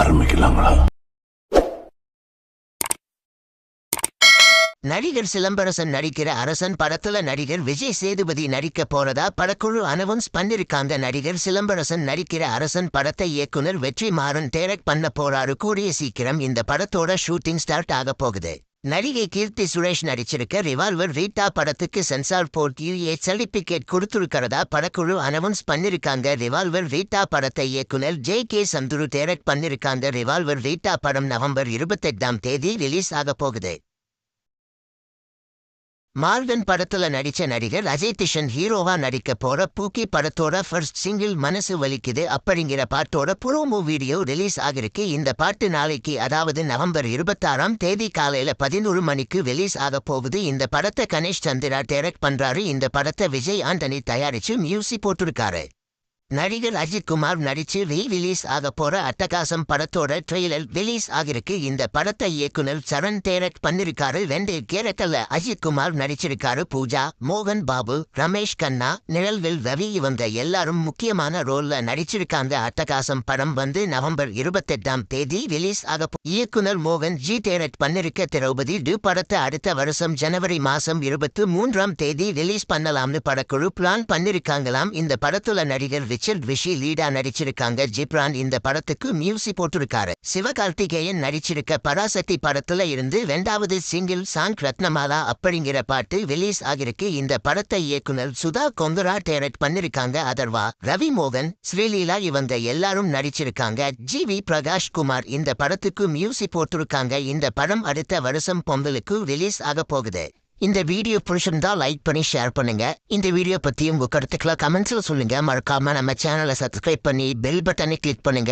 ஆரம்பிக்கலாங்களா? நடிகர் சிலம்பரசன் நடிக்கிற அரசன் படத்துல நடிகர் விஜய் சேதுபதி நடிக்க போறதா படக்குழு அனௌன்ஸ் பண்ணிருக்காங்க. நடிகர் சிலம்பரசன் நடிக்கிற அரசன் படத்தை இயக்குனர் வெற்றிமாறன் டைரக்ட் பண்ண போறாரு. கூடிய சீக்கிரம் இந்த படத்தோட ஷூட்டிங் ஸ்டார்ட் ஆக போகுது. நடிகை கீர்த்தி சுரேஷ் நடிச்சிருக்க ரிவால்வர் ரீட்டா படத்துக்கு சென்சார் போர்ட் யூஏ சர்டிபிகேட் கொடுத்துருக்கிறதா படக்குழு அனௌன்ஸ் பண்ணிருக்காங்க. ரிவால்வர் ரீட்டா படத்தை இயக்குனர் ஜே.கே. சந்துரு டைரக்ட் பண்ணிருக்காங்க. ரிவால்வர் ரீட்டா படம் நவம்பர் 28 ரிலீஸ் ஆக போகுது. மார்கன் படத்துல நடிச்ச நடிகர் அஜய் கிஷன் ஹீரோவா நடிக்க போற பூக்கி படத்தோட ஃபர்ஸ்ட் சிங்கிள் மனசு வலிக்குது அப்படிங்கிற பாட்டோட ப்ரோமோ வீடியோ ரிலீஸ் ஆகிருக்கு. இந்த பாட்டு நாளைக்கு, அதாவது நவம்பர் 26 காலையில 11 மணிக்கு ரிலீஸ் ஆக போகுது. இந்த படத்தை கணேஷ் சந்திரா டைரக்ட் பண்றாரு. இந்த படத்தை விஜய் ஆண்டனி தயாரிச்சு மியூசிக் போட்டிருக்காரு. நடிகர் அஜித் குமார் நடிச்சு ரிலீஸ் ஆக போற அட்டகாசம் படத்தோட ட்ரெய்லர் ரிலீஸ் ஆகிருக்கு. இந்த படத்தை இயக்குனர் சரண் டைரக்ட் பண்ணிருக்காரு. 2 கேரக்டர்ல அஜித் குமார் நடிச்சிருக்காரு. பூஜா, மோகன் பாபு, ரமேஷ் கண்ணா, நிழல்வில் ரவி இவங்க எல்லாரும் முக்கியமான ரோல்ல நடிச்சிருக்காங்க. அட்டகாசம் படம் நவம்பர் 28 ரிலீஸ் ஆக இயக்குனர் மோகன் ஜி டைரக்ட் பண்ணிருக்க திரௌபதி டு படத்தை அடுத்த வருஷம் ஜனவரி மாசம் 23 ரிலீஸ் பண்ணலாம்னு படக்குழு பிளான் பண்ணிருக்காங்களாம். இந்த படத்துல நடிகர் ரிச்சர்ட் விஷி லீடா நடிச்சிருக்காங்க. ஜிப்ரான் இந்த படத்துக்கு மியூசிக் போட்டிருக்காரு. சிவகார்த்திகேயன் நடிச்சிருக்க பராசக்தி படத்துல இருந்து 2வது சிங்கிள் சாங் ரத்னமாலா அப்படிங்கிற பாட்டு ரிலீஸ் ஆகிருக்கு. இந்த படத்தை இயக்குனர் சுதா கொங்கரா டைரக்ட் பண்ணிருக்காங்க. அதர்வா, ரவி மோகன், ஸ்ரீலீலா இவங்க எல்லாரும் நடிச்சிருக்காங்க. ஜி.வி. பிரகாஷ் குமார் இந்த படத்துக்கு மியூசிக் போட்டிருக்காங்க. இந்த படம் அடுத்த வருஷம் பொங்கலுக்கு ரிலீஸ் ஆக போகுது. இந்த வீடியோ பிடிச்சிருந்தா லைக் பண்ணி ஷேர் பண்ணுங்க. இந்த வீடியோ பத்தி உங்க கருத்துக்களை கமெண்ட்ஸ்ல சொல்லுங்க. மறக்காம நம்ம சேனலை சப்ஸ்கிரைப் பண்ணி பெல் பட்டனை கிளிக் பண்ணுங்க.